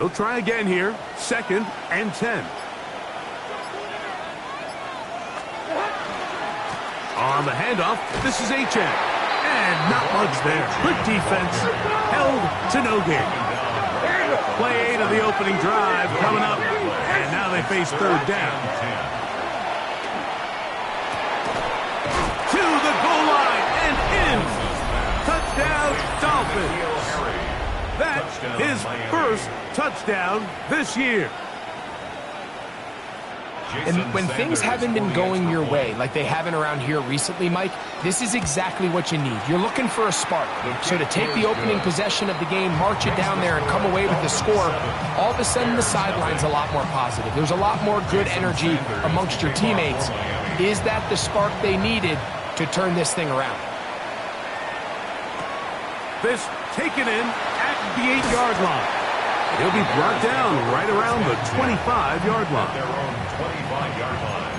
They'll try again here. 2nd and 10. On the handoff, this is H.N. And not much there. Good defense. Held to no gain. Play 8 of the opening drive coming up. And now they face 3rd down. To the goal line and in. Touchdown, Dolphins. That's his first touchdown this year. And when things haven't been going your way, like they haven't around here recently, Mike, this is exactly what you need. You're looking for a spark. So to take the opening possession of the game, march it down there, and come away with the score, all of a sudden the sideline's a lot more positive. There's a lot more good energy amongst your teammates. Is that the spark they needed to turn this thing around? This taken in at the 8-yard line. He'll be brought down right around the 25-yard line. Their own 25-yard line.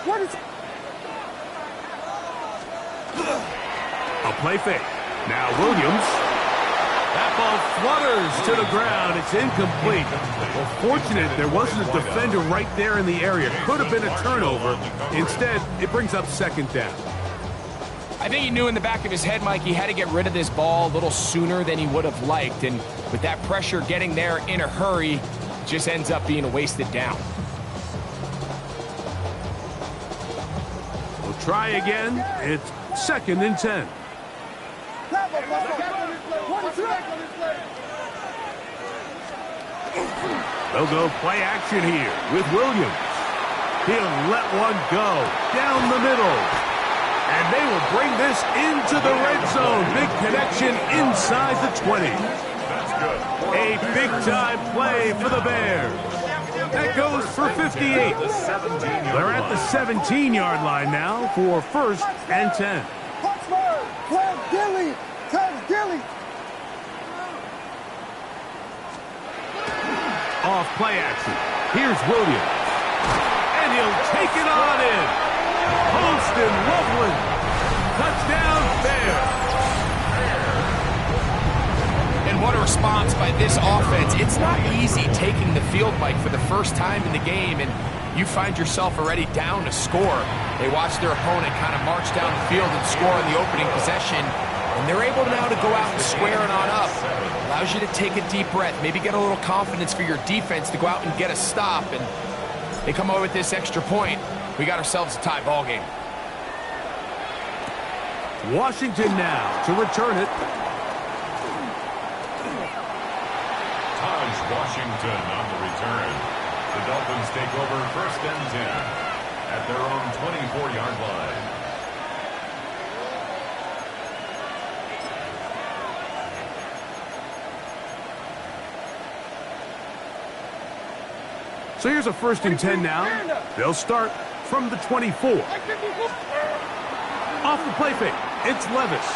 What is a play fake. Now Williams. That ball flutters to the ground. It's incomplete. Well, fortunate there wasn't a defender right there in the area. Could have been a turnover. Instead, it brings up 2nd down. I think he knew in the back of his head, Mike, he had to get rid of this ball a little sooner than he would have liked. And with that pressure getting there in a hurry, it just ends up being a wasted down. We'll try again. It's 2nd and 10. They'll go play action here with Williams. He'll let one go down the middle. And they will bring this into the red zone. Big connection inside the 20. A big-time play for the Bears. That goes for 58. They're at the 17-yard line now for 1st and 10. Off play action. Here's Williams. And he'll take it on in. Holston Loveland. Touchdown, Bears. And what a response by this offense. It's not easy taking the field, Mike, for the first time in the game, and you find yourself already down to score. They watch their opponent kind of march down the field and score on the opening possession, and they're able now to go out and square it on up. Allows you to take a deep breath, maybe get a little confidence for your defense to go out and get a stop, and they come away with this extra point. We got ourselves a tie ball game. Washington now to return it. Taj Washington on the return. The Dolphins take over 1st and 10 at their own 24-yard line. So here's a 1st and 10 now. They'll start from the 24. Off the play fake, it's Levis.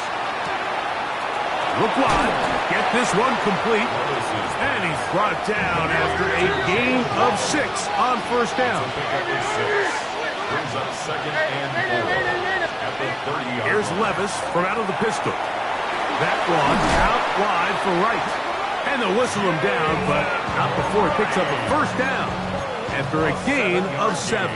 Look wide, get this one complete. And he's brought down after a gain of 6 on 1st down. Brings up 2nd and 4 at the 30-yard. Here's Levis from out of the pistol. That one out wide for right. And they'll whistle him down, but not before he picks up a 1st down after a gain of 7.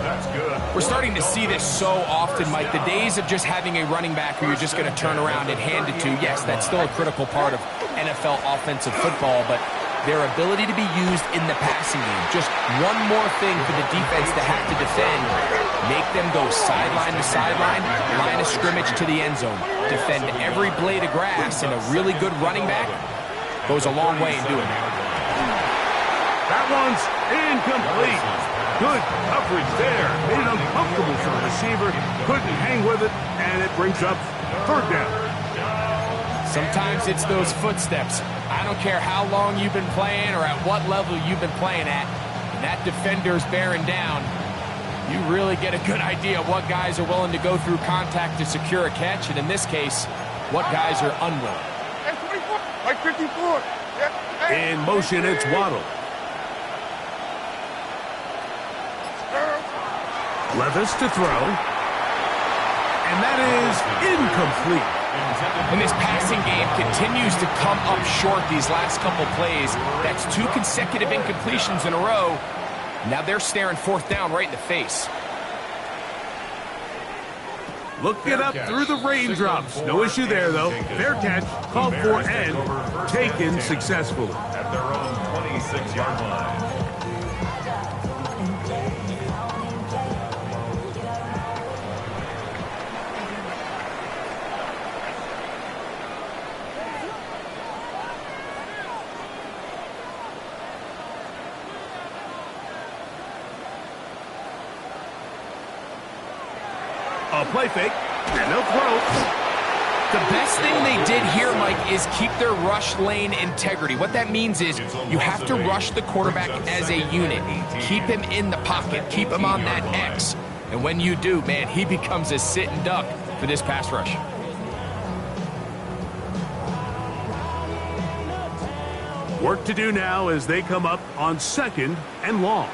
That's good. We're starting to see this so often, Mike. The days of just having a running back who you're just going to turn around and hand it to, yes, that's still a critical part of NFL offensive football, but their ability to be used in the passing game, just one more thing for the defense to have to defend, make them go sideline to sideline, line of scrimmage to the end zone, defend every blade of grass, and a really good running back goes a long way in doing that. That one's incomplete. Good coverage there. Made it uncomfortable for the receiver. Couldn't hang with it, and it brings up 3rd down. Sometimes it's those footsteps. I don't care how long you've been playing or at what level you've been playing at. When that defender's bearing down, you really get a good idea of what guys are willing to go through contact to secure a catch, and in this case, what guys are unwilling. Like 54. In motion, it's Waddle. Levis to throw. And that is incomplete. And this passing game continues to come up short these last couple plays. That's 2 consecutive incompletions in a row. Now they're staring 4th down right in the face. Looking up through the raindrops. No issue there, though. Fair catch, called for and taken successfully. At their own 26-yard line. A play fake, and they'll throw. The best thing they did here, Mike, is keep their rush lane integrity. What that means is you have to rush the quarterback as a unit. Keep him in the pocket. Keep him on that X. And when you do, man, he becomes a sitting duck for this pass rush. Work to do now as they come up on 2nd and long.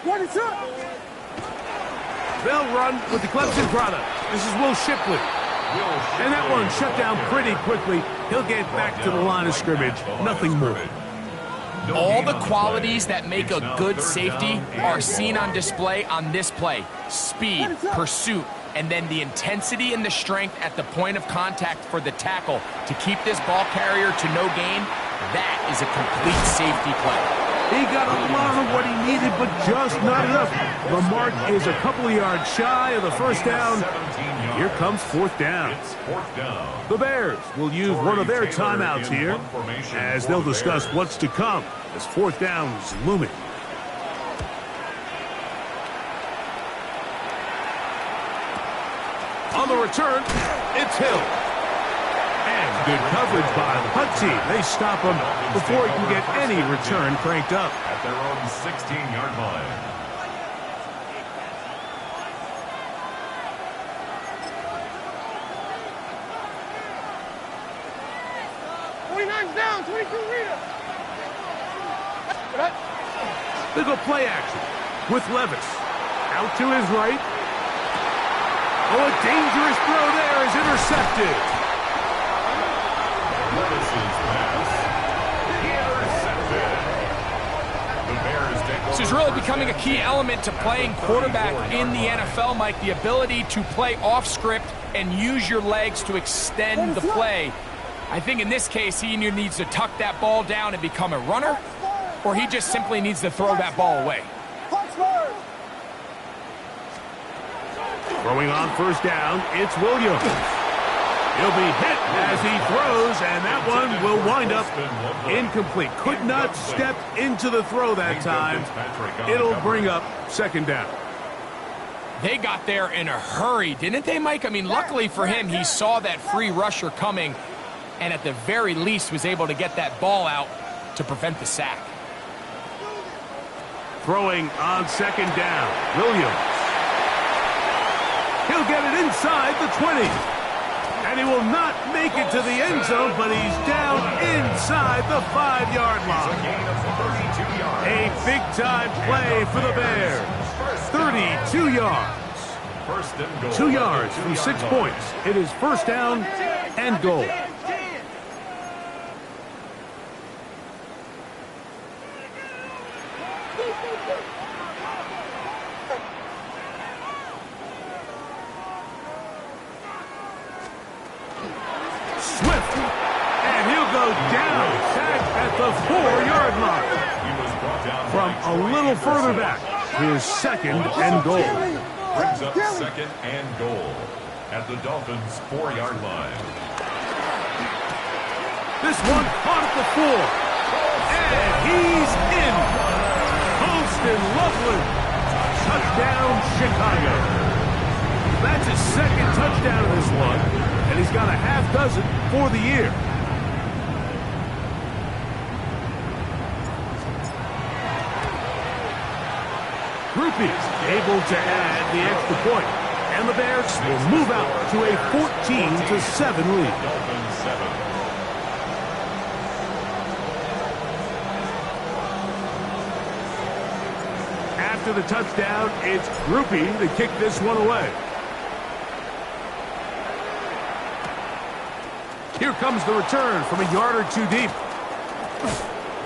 What is up? They'll run with the Clemson product. This is Will Shipley. And that one shut down pretty quickly. He'll get back to the line of scrimmage. Nothing more. All the qualities that make a good safety are seen on display on this play. Speed, pursuit, and then the intensity and the strength at the point of contact for the tackle to keep this ball carrier to no gain. That is a complete safety play. He got a lot of what he needed, but just not enough. The mark is a couple of yards shy of the 1st down. Here comes 4th down. The Bears will use one of their timeouts here as they'll discuss what's to come as 4th down is looming. On the return, it's Hill. And good coverage by the punt team. They stop him before he can get any return cranked up. At their own 16-yard line. Down, 22 Rita. They go play action with Levis. Out to his right. Oh, a dangerous throw there is intercepted. Levis's pass. Intercepted. The Bears take over. This is really becoming a key element to playing quarterback in the NFL, Mike. The ability to play off script and use your legs to extend the play. I think in this case, he either needs to tuck that ball down and become a runner, or he just simply needs to throw that ball away. Throwing on 1st down, it's Williams. He'll be hit as he throws, and that one will wind up incomplete. Could not step into the throw that time. It'll bring up 2nd down. They got there in a hurry, didn't they, Mike? I mean, luckily for him, he saw that free rusher coming, and at the very least was able to get that ball out to prevent the sack. Throwing on 2nd down, Williams. He'll get it inside the 20. And he will not make it to the end zone, but he's down inside the 5-yard line. A big-time play for the Bears. 32 yards. 2 yards from 6 points. It is 1st down and goal. Swift, and he'll go down, sacked at the 4-yard line. From a little further back, his 2nd and goal. Brings up 2nd and goal at the Dolphins' 4-yard line. This one caught at the 4, and he's in. Holston Loveland, touchdown Chicago. That's his 2nd touchdown in this one, and he's got a half dozen for the year. Groupies able to add the extra point. And the Bears will move out to a 14-7 lead. Dolphins 7. After the touchdown, it's Groupie to kick this one away. Here comes the return from a yard or two deep.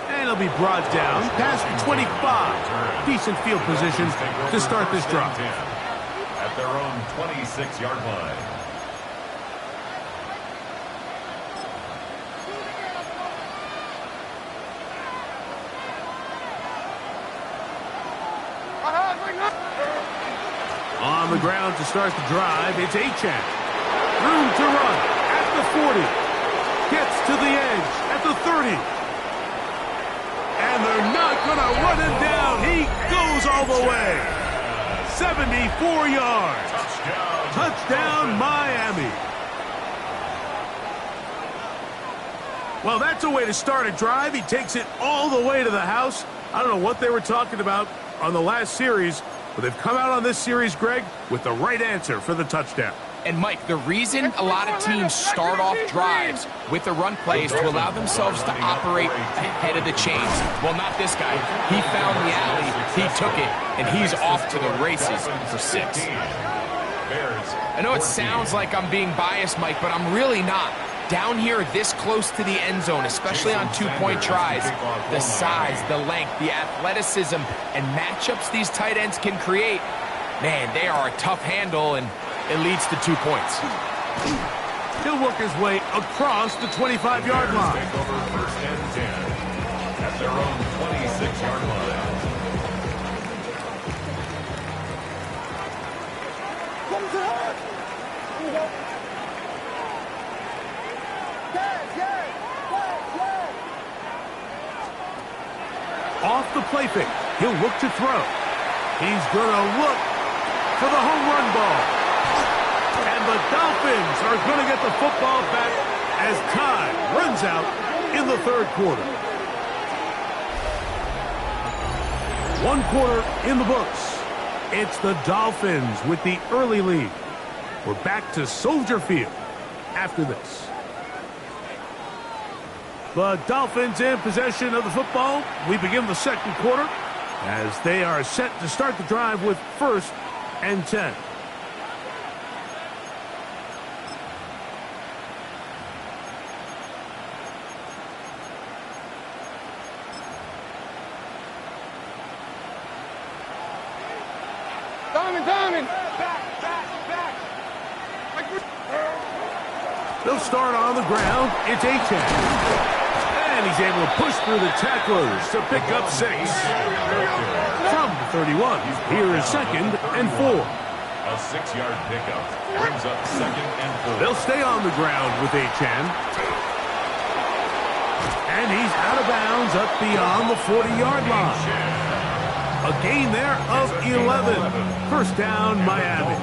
And it'll be brought down past the 25. Decent field position to start this drive. At their own 26-yard line. On the ground to start the drive, it's Achane. Room to run at the 40. Gets to the edge at the 30. And they're not going to run him down. He goes all the way. 74 yards. Touchdown, Miami. Well, that's a way to start a drive. He takes it all the way to the house. I don't know what they were talking about on the last series, but they've come out on this series, Greg, with the right answer for the touchdown. And, Mike, the reason a lot of teams start off drives with the run play is to allow themselves to operate ahead of the chains. Well, not this guy. He found the alley, he took it, and he's off to the races for 6. I know it sounds like I'm being biased, Mike, but I'm really not. Down here this close to the end zone, especially on two-point tries, the size, the length, the athleticism, and matchups these tight ends can create, man, they are a tough handle, and it leads to 2 points. He'll work his way across the 25-yard line. Take over first and 10 at their own 26-yard line. Off the play fake, he'll look to throw. He's going to look for the home run ball. And the Dolphins are going to get the football back as time runs out in the third quarter. 1 quarter in the books. It's the Dolphins with the early lead. We're back to Soldier Field after this. The Dolphins in possession of the football. We begin the second quarter as they are set to start the drive with first and 10. Diamond! They'll start on the ground. It's Achane. And he's able to push through the tacklers to pick up 6. From the 31, here is second and 4. A 6-yard pickup brings up second and 4. They'll stay on the ground with Achane. And he's out of bounds up beyond the 40-yard line. A gain there of 11. First down, Miami.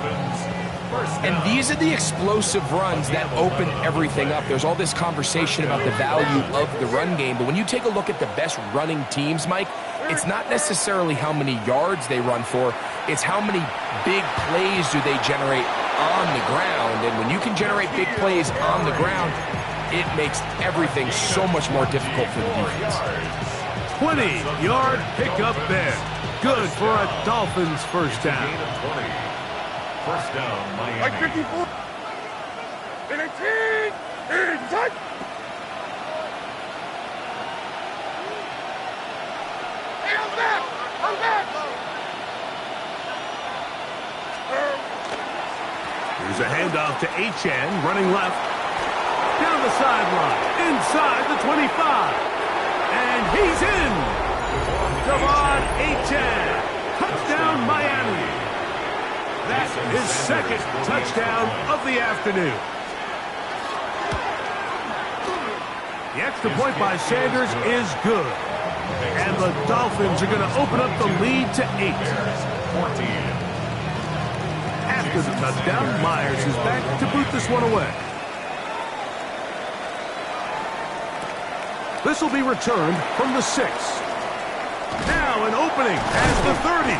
And these are the explosive runs that open everything up. There's all this conversation about the value of the run game, but when you take a look at the best running teams, Mike, it's not necessarily how many yards they run for, it's how many big plays do they generate on the ground. And when you can generate big plays on the ground, it makes everything so much more difficult for the defense. 20-yard pickup there. Good for a Dolphins first down. First down, Miami. Like 54. 18. Inside. Hey, I'm back. Here's a handoff to Achane, running left. Down the sideline, inside the 25. And he's in. Devon Achane. Touchdown, Miami. That's his second touchdown of the afternoon. The extra point by Sanders is good. And the Dolphins are going to open up the lead to 8. After the touchdown, Myers is back to boot this one away. This will be returned from the 6. Now an opening as the 30.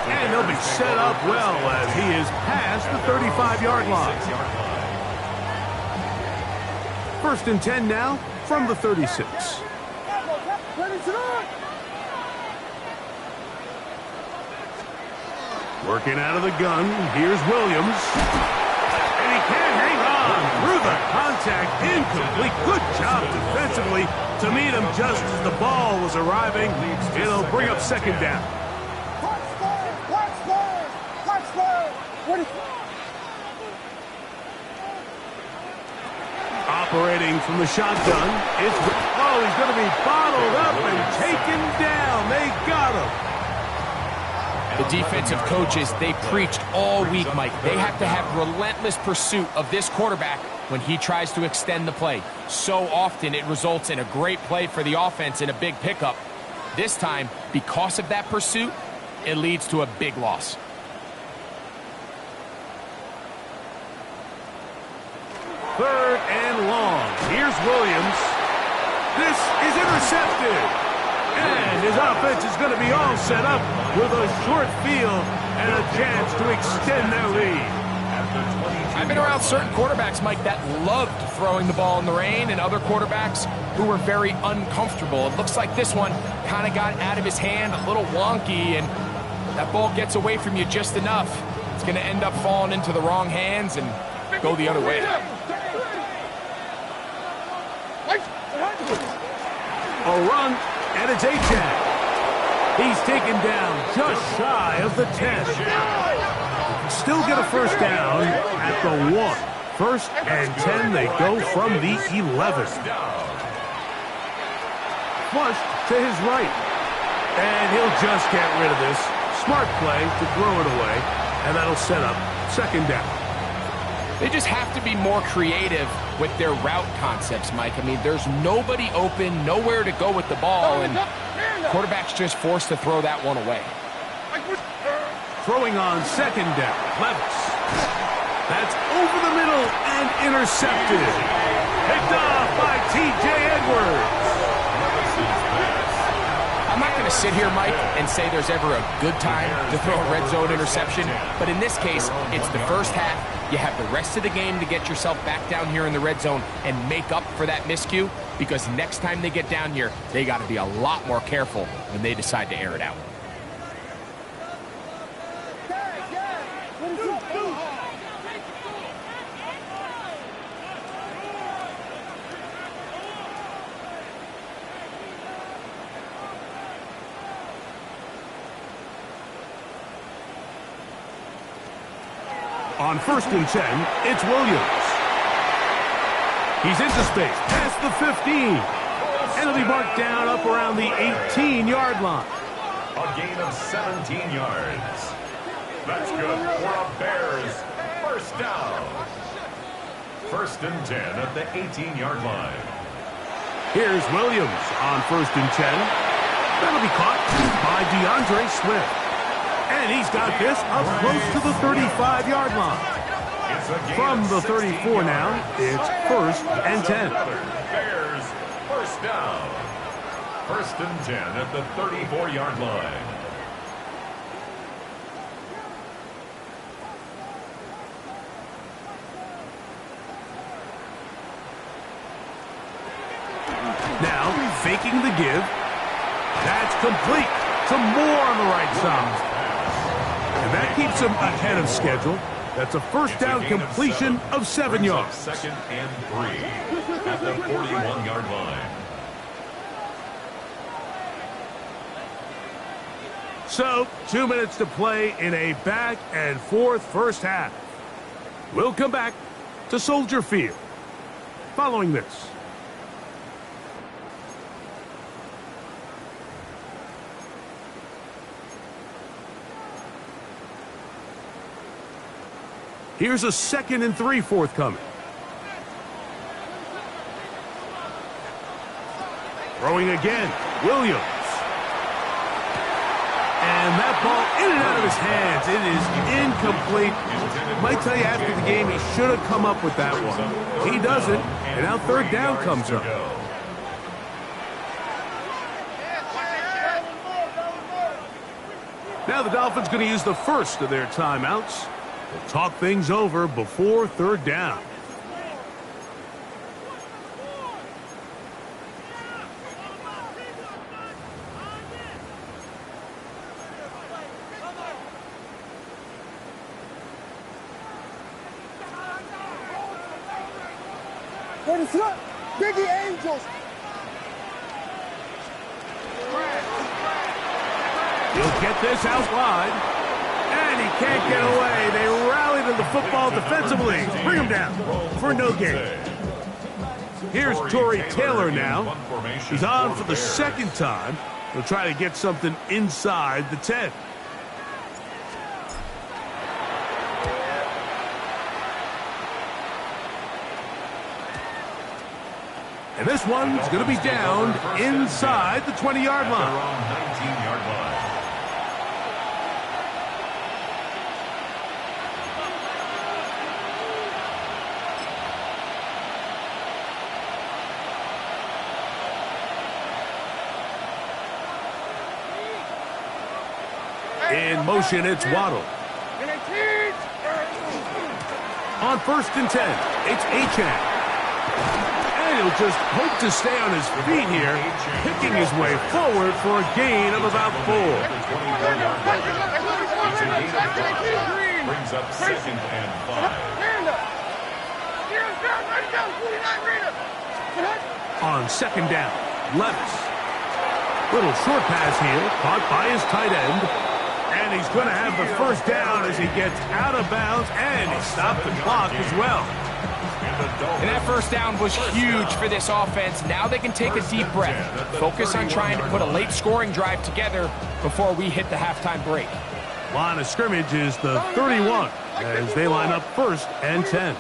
And he'll be set up well as he is past the 35-yard line. 1st and 10 now from the 36. Working out of the gun, here's Williams. And he can't hang on through the contact. Incomplete. Good job defensively to meet him just as the ball was arriving. It'll bring up 2nd down. Operating from the shotgun. He's going to be bottled up and taken down. They got him. The defensive coaches, they preached all week, Mike. They have to have relentless pursuit of this quarterback when he tries to extend the play. So often it results in a great play for the offense and a big pickup. This time, because of that pursuit, it leads to a big loss. Third and long. Here's Williams. This is intercepted. And his offense is going to be all set up with a short field and a chance to extend their lead. I've been around certain quarterbacks, Mike, that loved throwing the ball in the rain, and other quarterbacks who were very uncomfortable. It looks like this one kind of got out of his hand, a little wonky, and that ball gets away from you just enough. It's going to end up falling into the wrong hands and go the other way. A run, and it's A-Tag. He's taken down just shy of the 10. Still get a 1st down at the 1. 1st and 10, they go from the 11. Flushed to his right. And he'll just get rid of this. Smart play to throw it away, and that'll set up 2nd down. They just have to be more creative with their route concepts, Mike. I mean, there's nobody open, nowhere to go with the ball, and quarterback's just forced to throw that one away. Throwing on 2nd down, Levis. That's over the middle and intercepted. Picked off by T.J. Edwards. I'm not going to sit here, Mike, and say there's ever a good time to throw a red zone interception, but in this case, it's the first half. You have the rest of the game to get yourself back down here in the red zone and make up for that miscue, because next time they get down here, they got to be a lot more careful when they decide to air it out. On 1st and 10, it's Williams. He's into space, past the 15. And he'll be marked down up around the 18-yard line. A gain of 17 yards. That's good for a Bears 1st down. 1st and 10 at the 18-yard line. Here's Williams on 1st and 10. That'll be caught by DeAndre Swift. And he's got this up close to the 35-yard line. From the 34 now, it's 1st and 10. Bears 1st down. 1st and 10 at the 34-yard line. Now, faking the give. That's complete to Moore on the right side. And that keeps him ahead of schedule. That's a 1st down completion of 7 yards. 2nd and 3 at the 41-yard line. So, 2 minutes to play in a back and forth first half. We'll come back to Soldier Field following this. Here's a 2nd and 3 forthcoming. Throwing again, Williams. And that ball in and out of his hands. It is incomplete. Might tell you after the game he should have come up with that one. He doesn't, and now 3rd down comes up. Now the Dolphins going to use the first of their timeouts. They'll talk things over before third down. Biggie Angels. He'll get this out wide. And he can't get away. They rally to the football defensively. Bring him down for no gain. Here's Torrey Taylor now. He's on for the second time. He'll try to get something inside the 10. And this one's going to be down inside the 20-yard line. 19-yard line. In motion, it's Waddle. On 1st and 10, it's Achane. And he'll just hope to stay on his feet here, picking his way forward for a gain of about 4. Brings up 2nd and 5. On 2nd down, Levis. Little short pass here, caught by his tight end. And he's going to have the first down as he gets out of bounds, and he stopped the clock as well. And that first down was huge for this offense. Now they can take a deep breath. Focus on trying to put a late scoring drive together before we hit the halftime break. Line of scrimmage is the 31 as they line up 1st and 10.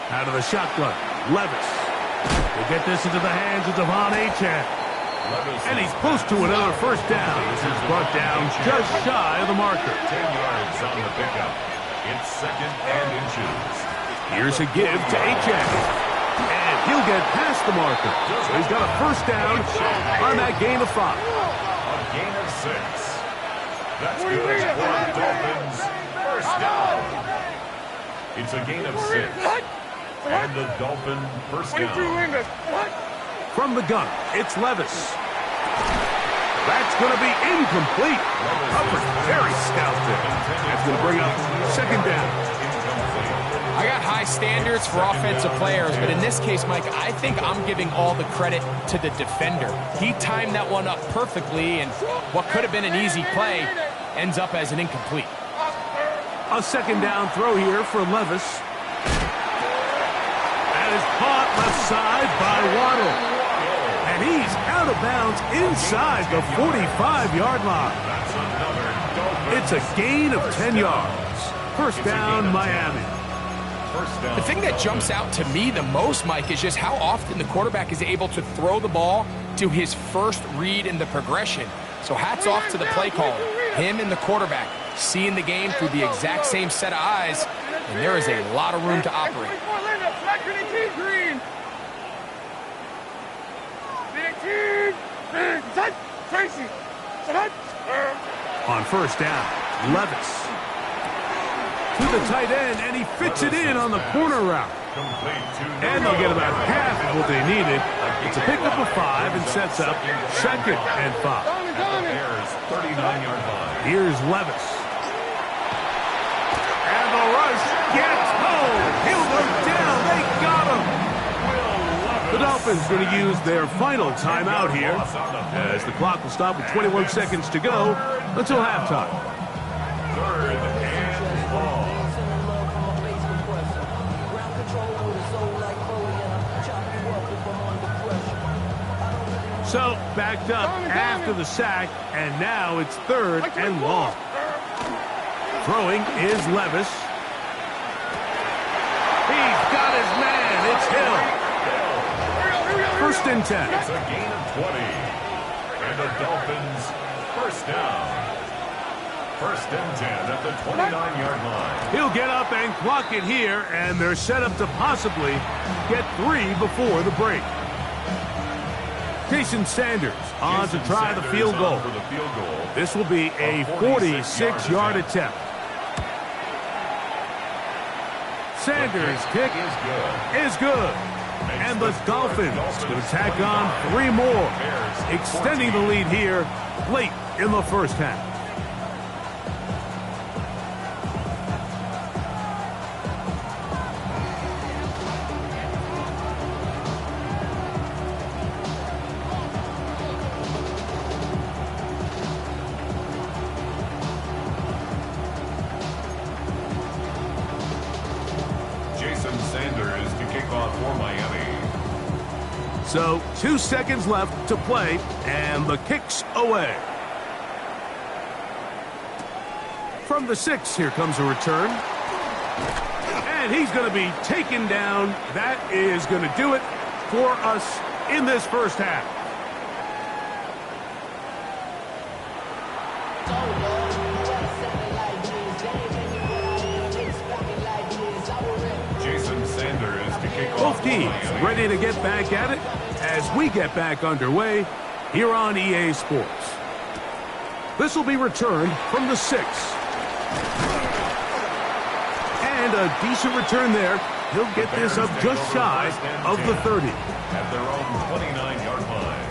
Out of the shotgun, Levis. They get this into the hands of Devon Achane. And he's close to another first down. This is brought down just shy of the marker. 10 yards on the pickup. It's 2nd and inches. Here's a give to Achane. And he'll get past the marker. So he's got a first down on that gain of 5. A gain of 6. That's good for the Dolphins. First down. It's a gain of 6. And the Dolphin first down. From the gun, it's Levis. That's going to be incomplete. Hubbard very stout there. That's going to bring up 2nd down. I got high standards for offensive players, but in this case, Mike, I think I'm giving all the credit to the defender. He timed that one up perfectly, and what could have been an easy play ends up as an incomplete. A 2nd down throw here for Levis. That is caught left side by Waddle. And he's out of bounds inside the 45-yard line. It's a gain of 10 yards. First down, Miami. The thing that jumps out to me the most, Mike, is just how often the quarterback is able to throw the ball to his first read in the progression. So hats off to the play caller. Him and the quarterback seeing the game through the exact same set of eyes, and there is a lot of room to operate. On first down, Levis. To the tight end, and he fits it in on the corner route. And they'll get about half of what they needed. It's a pickup of 5 and sets up 2nd and 5. Here's Levis. And the rush gets home. He'll go down. They got him. The Dolphins going to use their final timeout here as the clock will stop with 21 seconds to go until halftime. 3rd and long. So backed up after the sack, and now it's 3rd and long. Throwing is Levis. He's got his man. It's Hill. 1st and 10. It's a gain of 20. And the Dolphins first down. 1st and 10 at the 29-yard line. He'll get up and clock it here, and they're set up to possibly get 3 before the break. Jason Sanders on to try the field goal. This will be a 46-yard attempt. Sanders' kick is good. And the Dolphins going to tack on 3 more, extending the lead here late in the first half. Sanders to kick off for Miami. So 2 seconds left to play, and the kick's away. From the 6, here comes a return. And he's going to be taken down. That is going to do it for us in this first half. Both teams ready to get back at it as we get back underway here on EA Sports. This will be returned from the 6. And a decent return there. He'll get this up just shy of the 30. At their own 29-yard line.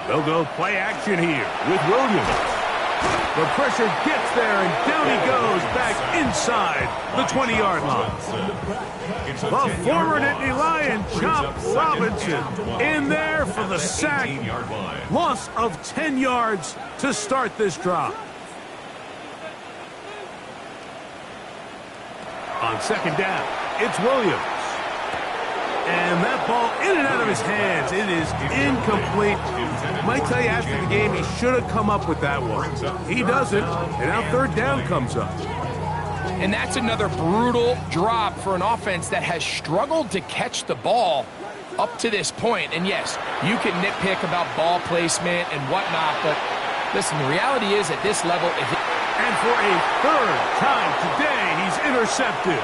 They'll go play action here with Williams. The pressure gets there, and down he goes back inside the 20-yard line. The former Nittany Lion, Chop Robinson, in there for the sack. Loss of 10 yards to start this drive. On second down, it's Williams. And that ball in and out of his hands. It is incomplete. Might tell you after the game he should have come up with that one. He doesn't, and now third down comes up. And that's another brutal drop for an offense that has struggled to catch the ball up to this point. And yes, you can nitpick about ball placement and whatnot, but listen, the reality is at this level... And for a third time today, he's intercepted.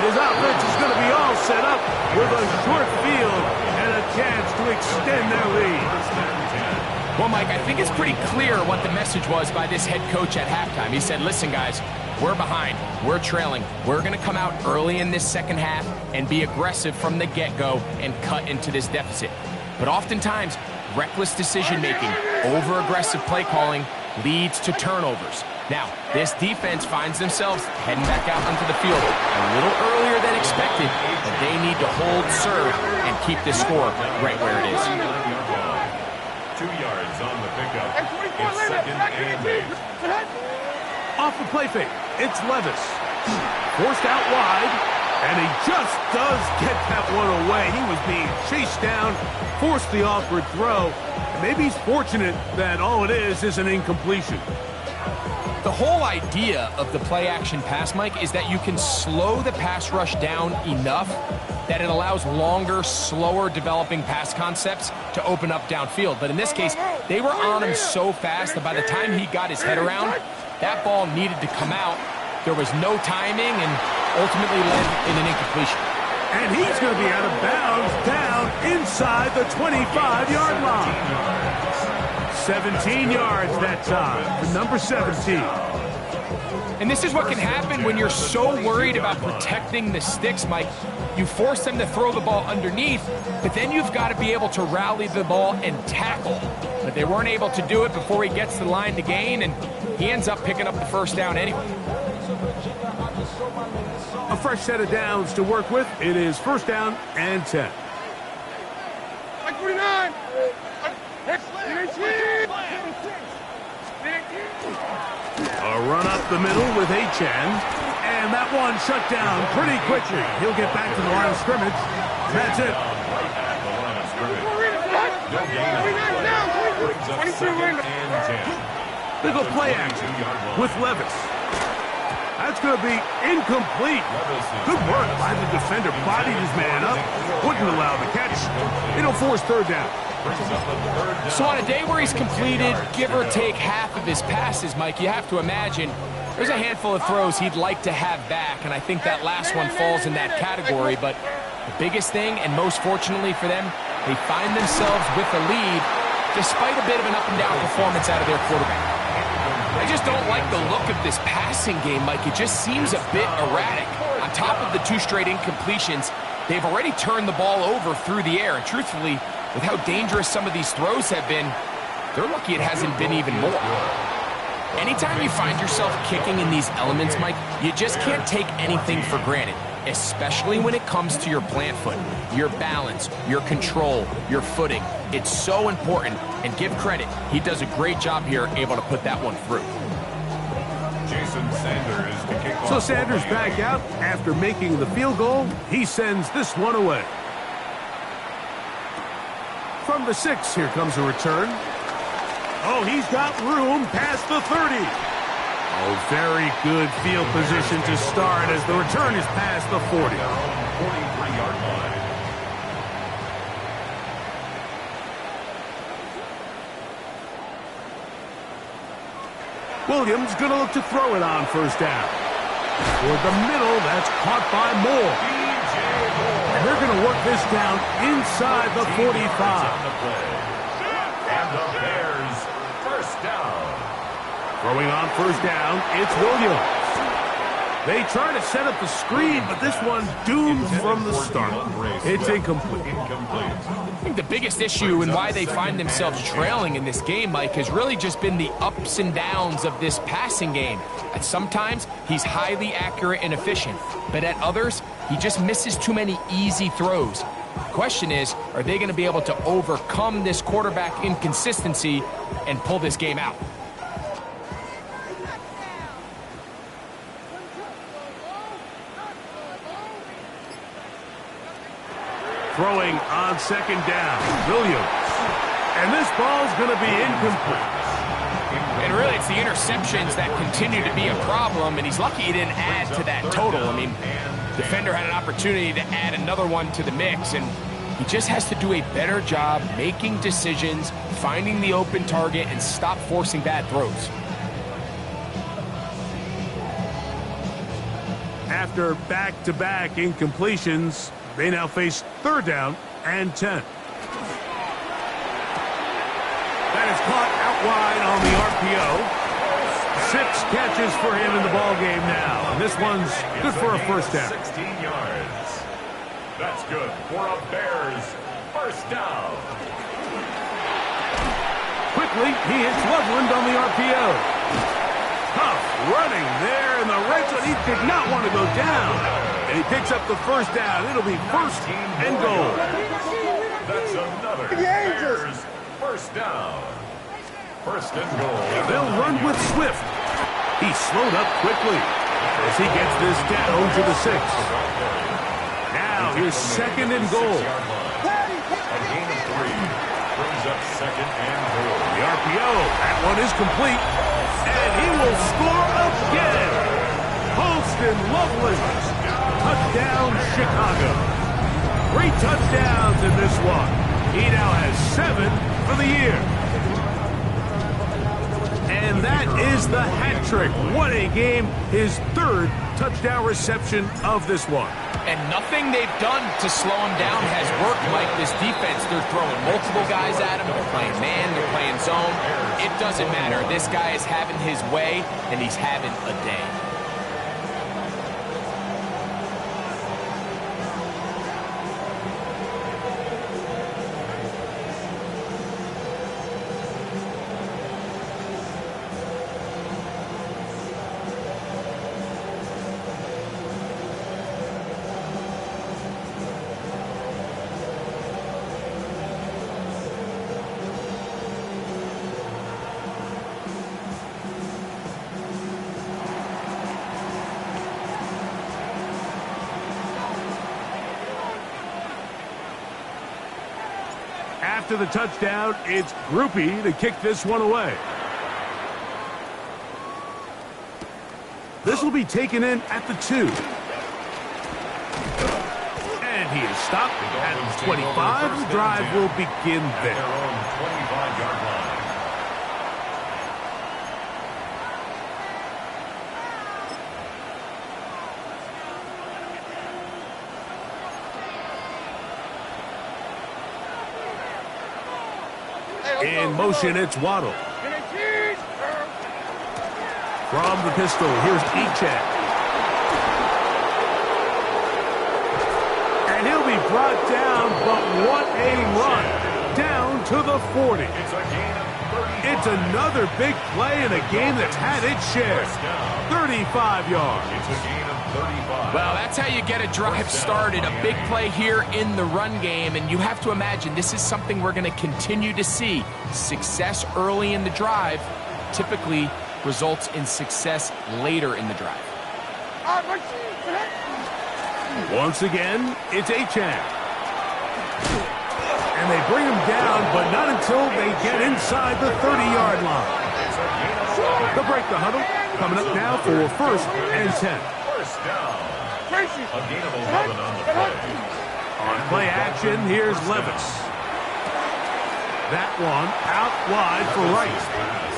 His offense is going to be all set up with a short field and a chance to extend their lead. Well, Mike, I think it's pretty clear what the message was by this head coach at halftime. He said, listen, guys, we're behind. We're trailing. We're going to come out early in this second half and be aggressive from the get-go and cut into this deficit. But oftentimes, reckless decision-making, over-aggressive play calling leads to turnovers. Now, this defense finds themselves heading back out onto the field a little earlier than expected, but they need to hold serve and keep this score right where it is. 2 yards on the pickup. It's second and 8. Off the play fake, it's Levis. Forced out wide, and he just does get that one away. He was being chased down, forced the awkward throw. And maybe he's fortunate that all it is an incompletion. The whole idea of the play-action pass, Mike, is that you can slow the pass rush down enough that it allows longer, slower developing pass concepts to open up downfield. But in this case, they were on him so fast that by the time he got his head around, that ball needed to come out. There was no timing and ultimately led in an incompletion. And he's going to be out of bounds down inside the 25-yard line. 17 yards that time for number 17. And this is what can happen when you're so worried about protecting the sticks, Mike. You force them to throw the ball underneath, but then you've got to be able to rally the ball and tackle. But they weren't able to do it before he gets to the line to gain, and he ends up picking up the first down anyway. A fresh set of downs to work with. It is first down and 10. 49. A run up the middle with Achan, and that one shut down pretty quickly. He'll get back to the line of scrimmage. That's it. They go play action with Levis. That's going to be incomplete. Good work by the defender. Bodied his man up. Wouldn't allow the catch. It'll force third down. So on a day where he's completed, give or take half of his passes, Mike, you have to imagine there's a handful of throws he'd like to have back, and I think that last one falls in that category. But the biggest thing, and most fortunately for them, they find themselves with a lead despite a bit of an up-and-down performance out of their quarterback. I just don't like the look of this passing game, Mike. It just seems a bit erratic. On top of the 2 straight incompletions, they've already turned the ball over through the air. And truthfully, with how dangerous some of these throws have been, they're lucky it hasn't been even more. Anytime you find yourself kicking in these elements, Mike, you just can't take anything for granted, especially when it comes to your plant foot, your balance, your control, your footing. It's so important, and give credit. He does a great job here able to put that one through. Jason Sanders to kick off. So Sanders back out after making the field goal. He sends this one away. From the 6, here comes a return. Oh, he's got room past the 30. Oh, very good field position to start as the return is past the 40. 43-yard line. Williams going to look to throw it on first down. Toward the middle, that's caught by Moore. And they're going to work this down inside the 45. And the Bears first down. Throwing on first down, it's Williams. They try to set up the screen, but this one doomed from the start. It's incomplete. I think the biggest issue and why they find themselves trailing in this game, Mike, has really just been the ups and downs of this passing game. At sometimes, he's highly accurate and efficient, but at others, he just misses too many easy throws. The question is, are they going to be able to overcome this quarterback inconsistency and pull this game out? Throwing on second down, Williams. And this ball's going to be incomplete. And really, it's the interceptions that continue to be a problem, and he's lucky he didn't add to that total. I mean, defender had an opportunity to add another one to the mix, and he just has to do a better job making decisions, finding the open target, and stop forcing bad throws. After back-to-back incompletions, they now face third down and 10. That is caught out wide on the RPO. 6 catches for him in the ball game now. And this one's good for a first down. 16 yards. That's good for a Bears first down. Quickly, he hits Loveland on the RPO. Tough running there in the red zone. He did not want to go down. And he picks up the first down. It'll be first and goal. That's another Bears first down. First and goal. They'll run with Swift. He slowed up quickly as he gets this down to the 6. Now here's second and goal. A gain of 3 brings up second and goal. The RPO, that one is complete. And he will score again. Holston Loveland. Touchdown, Chicago. 3 touchdowns in this one. He now has 7 for the year. And that is the hat trick. What a game. His 3rd touchdown reception of this one. And nothing they've done to slow him down has worked, Mike. This defense, they're throwing multiple guys at him. They're playing man, they're playing zone. It doesn't matter. This guy is having his way, and he's having a day. After the touchdown, it's Groupie to kick this one away. This will be taken in at the 2. And he is stopped at the 25. The drive will begin there. Their own 25-yard line. In motion, it's Waddle. From the pistol, here's Echad. And he'll be brought down, but what a run. Down to the 40. It's a gain of 35. It's another big play in a game that's had its share. 35 yards. It's a gain of 35. Well, that's how you get a drive started. A big play here in the run game, and you have to imagine this is something we're going to continue to see. Success early in the drive typically results in success later in the drive. Once again, it's Echad. And they bring him down, but not until they get inside the 30-yard line. They'll break the huddle. Coming up now for 1st and 10. First down. A gain of 11 on the play. On play action, here's Levis. That one out wide for Wright.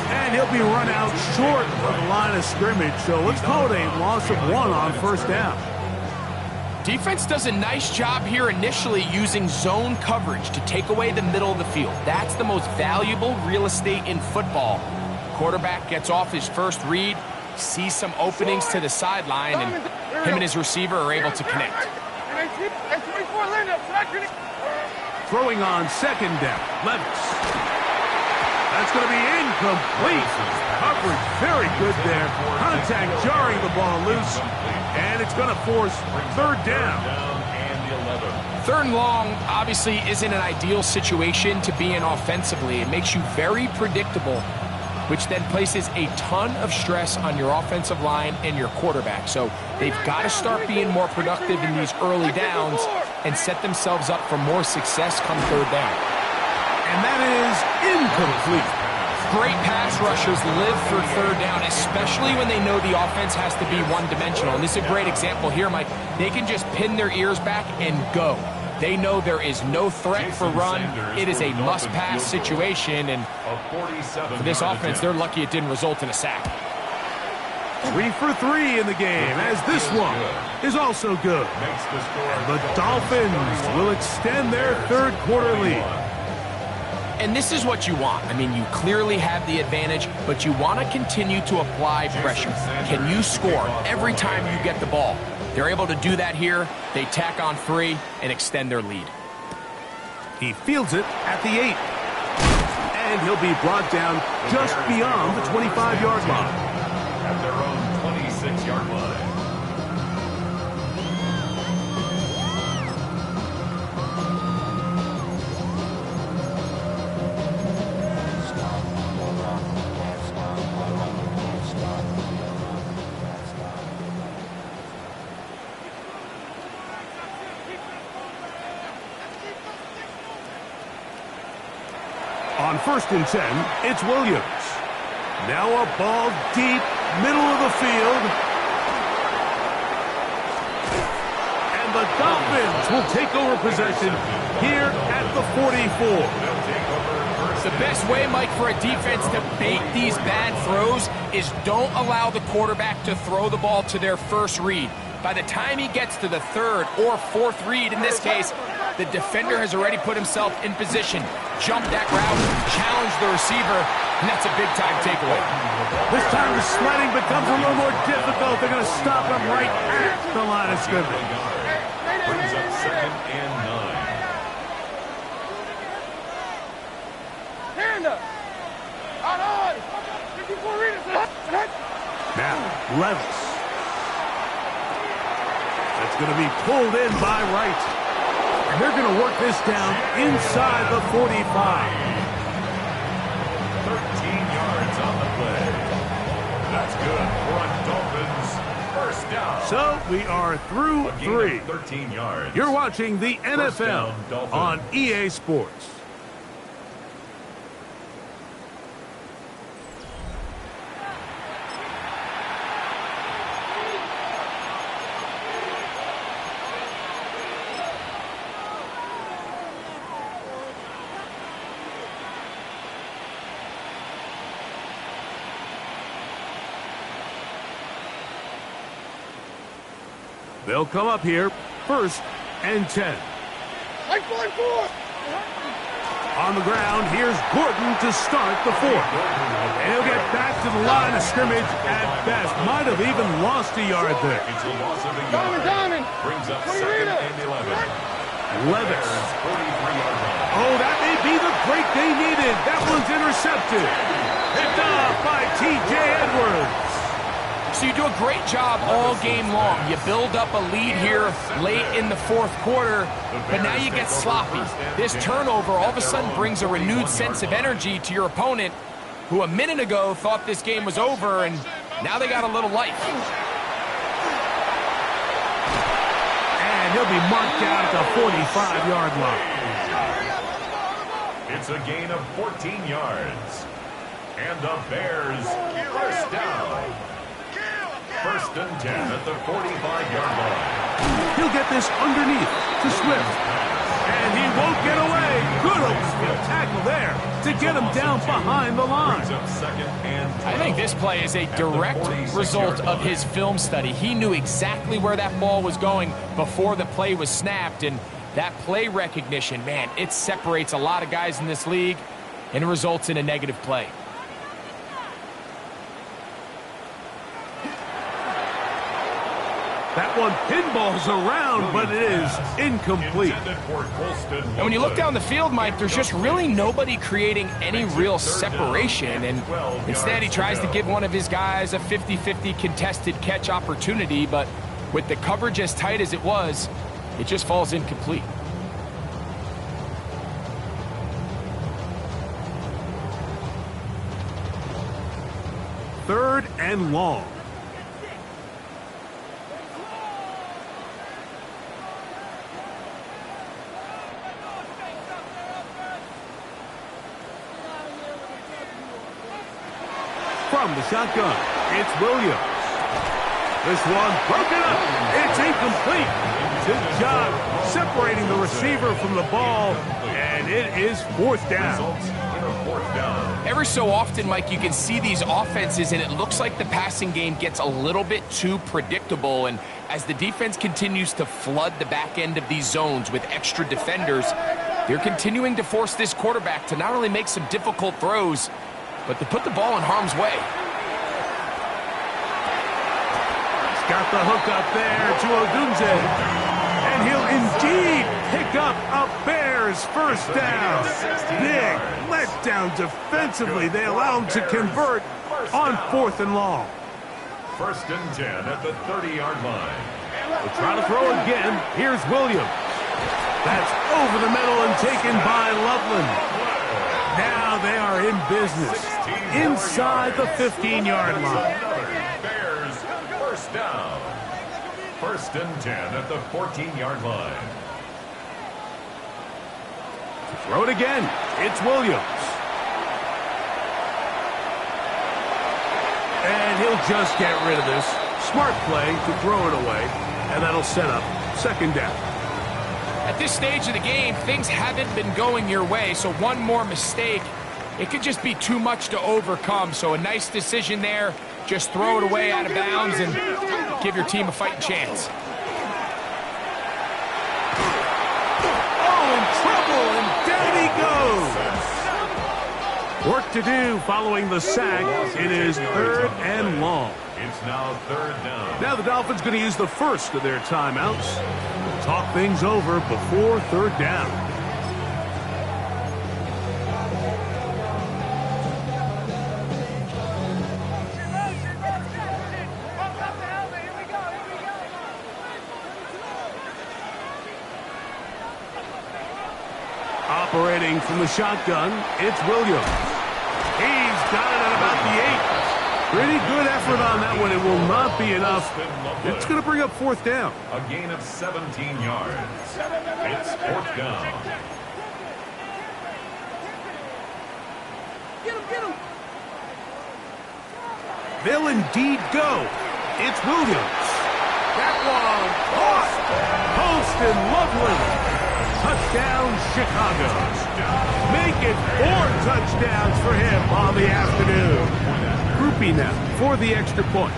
And he'll be run out short of the line of scrimmage, so let's call it a loss of 1 on 1st down. Defense does a nice job here initially using zone coverage to take away the middle of the field. That's the most valuable real estate in football. Quarterback gets off his first read, sees some openings to the sideline, and him and his receiver are able to connect. Throwing on 2nd down, Levis. That's going to be incomplete. Coverage very good there. Contact jarring the ball loose. And it's going to force 3rd down. And 3rd and long obviously isn't an ideal situation to be in offensively. It makes you very predictable, which then places a ton of stress on your offensive line and your quarterback. So they've got to start being more productive in these early downs and set themselves up for more success come 3rd down. And that is incomplete. Great pass rushers live for 3rd down, especially when they know the offense has to be one-dimensional. And this is a great example here, Mike. They can just pin their ears back and go. They know there is no threat for run. It is a must-pass situation, and for this offense, they're lucky it didn't result in a sack. 3 for 3 in the game, as this one is also good. And the Dolphins will extend their 3rd quarter lead. And this is what you want. I mean, you clearly have the advantage, but you want to continue to apply pressure. Can you score every time you get the ball? They're able to do that here. They tack on 3 and extend their lead. He fields it at the 8. And he'll be brought down just beyond the 25-yard line. At their own 26-yard line. On 1st and 10, it's Williams. Now a ball deep, middle of the field. And the Dolphins will take over possession here at the 44. The best way, Mike, for a defense to bait these bad throws is don't allow the quarterback to throw the ball to their first read. By the time he gets to the 3rd or 4th read, in this case, the defender has already put himself in position, jumped that route, challenged the receiver, and that's a big-time takeaway. This time the sledding becomes a little more difficult. They're going to stop him right at the line of scrimmage. Brings up 2nd and 9. Hand up. Out on. 54 readers. Now, Levis. That's going to be pulled in by Wright. And they're going to work this down inside the 45. 13 yards on the play. That's good for Dolphins. 1st down. So we are through 3. 13 yards. You're watching the NFL down, on EA Sports. They'll come up here, 1st and 10. Like 4. On the ground, here's Gordon to start the 4th. And he'll get back to the line of scrimmage at best. Might have even lost a yard there. It's a loss of a yard. Diamond. Brings up 2nd and 11. Levis. 43-yard line. Oh, that may be the break they needed. That one's intercepted. Picked off by T.J. Edwards. So you do a great job all game long. You build up a lead here late in the 4th quarter, but now you get sloppy. This turnover all of a sudden brings a renewed sense of energy to your opponent, who a minute ago thought this game was over, and now they got a little life. And he'll be marked down at the 45-yard line. It's a gain of 14 yards. And the Bears, 1st down. 1st and 10 at the 45-yard line. He'll get this underneath to Swift. And he won't get away. Good open tackle there to get him down behind the line. I think this play is a direct result of his film study. He knew exactly where that ball was going before the play was snapped. And that play recognition, man, it separates a lot of guys in this league and results in a negative play. That one pinballs around, but it is incomplete. And when you look down the field, Mike, there's just really nobody creating any real separation. And instead, he tries to give one of his guys a 50-50 contested catch opportunity. But with the coverage as tight as it was, it just falls incomplete. Third and long. From the shotgun, it's Williams. This one broken up. It's incomplete. Good job separating the receiver from the ball, and it is 4th down. Every so often, Mike, you can see these offenses, and it looks like the passing game gets a little bit too predictable. And as the defense continues to flood the back end of these zones with extra defenders, they're continuing to force this quarterback to not only make some difficult throws, but to put the ball in harm's way. He's got the hook up there to Odunze. And he'll indeed pick up a Bears 1st down. Big letdown defensively. They allow him to convert on 4th and long. 1st and 10 at the 30-yard line. We'll try to throw again. Here's Williams. That's over the middle and taken by Loveland. Now they are in business inside the 15-yard line. Bears 1st down. 1st and 10 at the 14-yard line. To throw it again, it's Williams. And he'll just get rid of this. Smart play to throw it away, and that'll set up 2nd down. At this stage of the game, things haven't been going your way, so one more mistake, it could just be too much to overcome. So a nice decision there. Just throw it away out of bounds and give your team a fighting chance. Oh, in trouble, and down he goes. Work to do following the sack. It is 3rd and long. It's now 3rd down. Now the Dolphins going to use the first of their timeouts. Talk things over before 3rd down. Operating from the shotgun, it's Williams. He's got it at about the 8. Pretty good effort on that one. It will not be enough. It's going to bring up 4th down. A gain of 17 yards. It's 4th down. Get him. They'll indeed go. It's Williams. That one caught. Post and Loveland. Touchdown, Chicago. Make it 4 touchdowns for him on the afternoon. Groupie now for the extra point.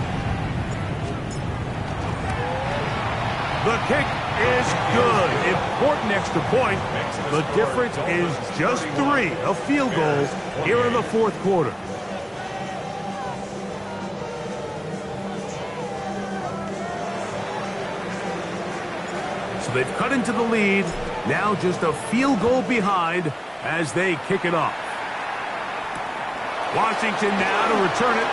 The kick is good. Important extra point. The difference is just 3, a field goal here in the fourth quarter. So they've cut into the lead. Now just a field goal behind as they kick it off. Washington now to return it.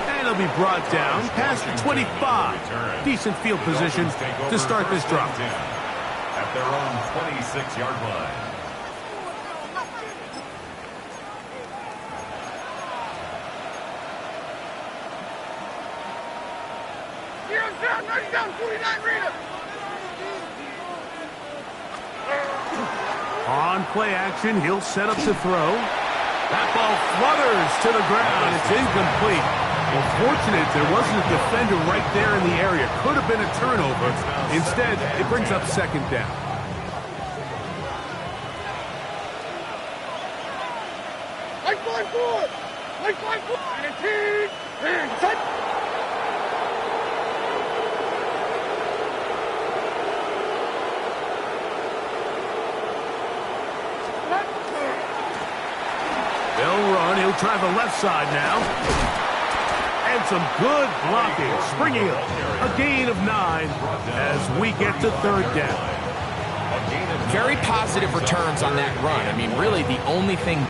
And it'll be brought down past the 25. Decent field position to start this drive. At their own 26-yard line. Down, 49, Rita. On play action, he'll set up to throw. That ball flutters to the ground. It's incomplete. Well, fortunate there wasn't a defender right there in the area. Could have been a turnover. Instead, it brings up second down. Like 5-4. Like 5-4. And a team. And set. They'll run. He'll try the left side now. And some good blocking. Springing up. A gain of 9 as we get to third down. Very positive returns on that run. I mean, really the only thing...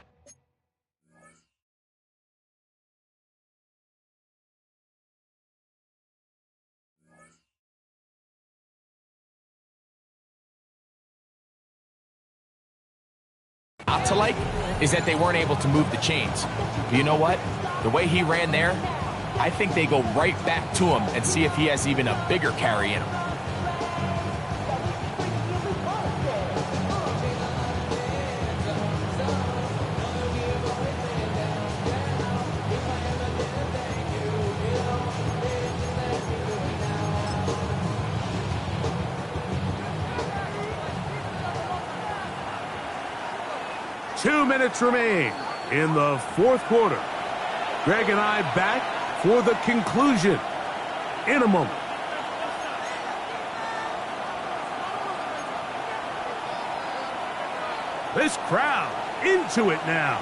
not to like is that they weren't able to move the chains. But you know what? The way he ran there, I think they go right back to him and see if he has even a bigger carry in him. Two minutes remain in the fourth quarter. Greg and I back for the conclusion in a moment. This crowd into it now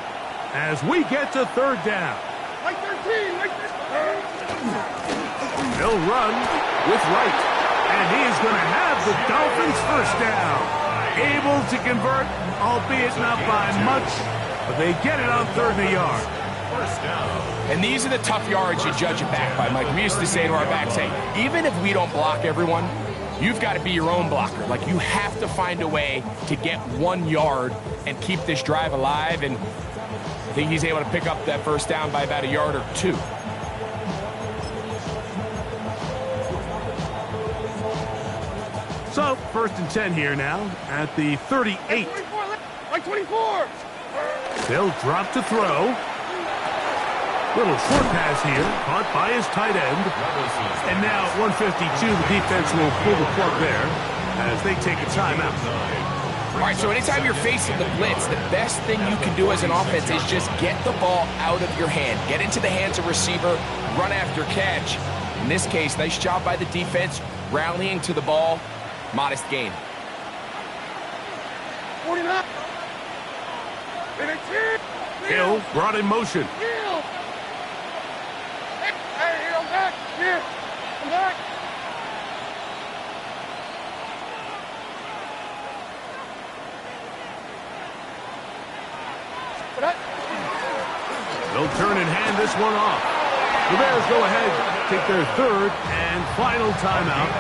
as we get to third down. Like 13. Like 13. He'll run with right. And he is going to have the Dolphins first down. Able to convert, albeit not by much, but they get it on third and a yard. First down. And these are the tough yards you judge it back by, Mike. We used to say to our backs, hey, even if we don't block everyone, you've got to be your own blocker. Like, you have to find a way to get 1 yard and keep this drive alive, and I think he's able to pick up that first down by about a yard or 2. So, first and 10 here now at the 38. Like 24. They'll drop to throw. Little short pass here, caught by his tight end. And now at 152, the defense will pull the plug there as they take a timeout. All right, so anytime you're facing the blitz, the best thing you can do as an offense is just get the ball out of your hand. Get into the hands of receiver, run after catch. In this case, nice job by the defense, rallying to the ball. Modest gain. 49. Hill brought in motion. Hill. Hey, I'm back. Here. I'm back. They'll turn and hand this one off. The Bears go ahead, take their third and final timeout.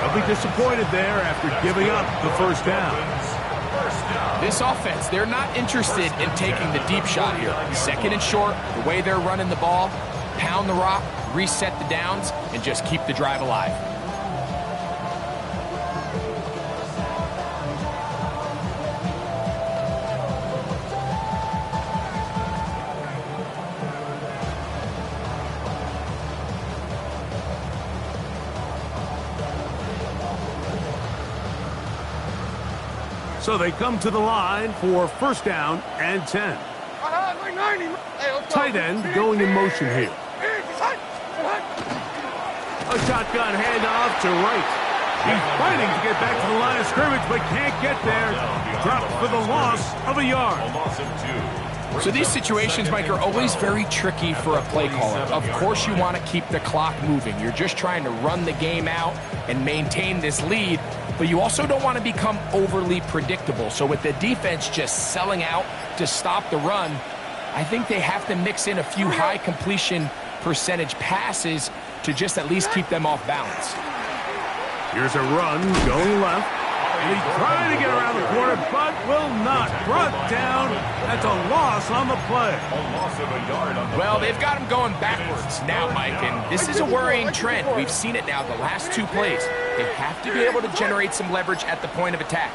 They'll be disappointed there after giving up the first down. This offense, they're not interested in taking the deep shot here. Second and short, the way they're running the ball, pound the rock, reset the downs, and just keep the drive alive. So they come to the line for first down and 10. Tight end going in motion here. A shotgun handoff to right. He's fighting to get back to the line of scrimmage, but can't get there. Dropped for the loss of a yard. A loss of 2. So these situations, Mike, are always very tricky for a play caller. Of course you want to keep the clock moving. You're just trying to run the game out and maintain this lead, but you also don't want to become overly predictable. So with the defense just selling out to stop the run, I think they have to mix in a few high completion percentage passes to just at least keep them off balance. Here's a run going left. And he's trying to get around the corner, but will not. Brought down. That's a loss on the play. A loss of a yard on the Well, play. they've got him going backwards now, Mike, and this is a worrying trend. We've seen it now the last 2 plays. They have to be able to generate some leverage at the point of attack.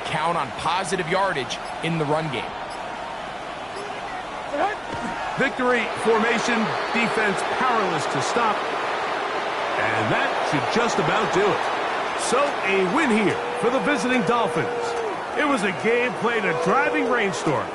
Count on positive yardage in the run game. Victory formation, defense powerless to stop. And that should just about do it. So a win here for the visiting Dolphins. It was a game played in a driving rainstorm.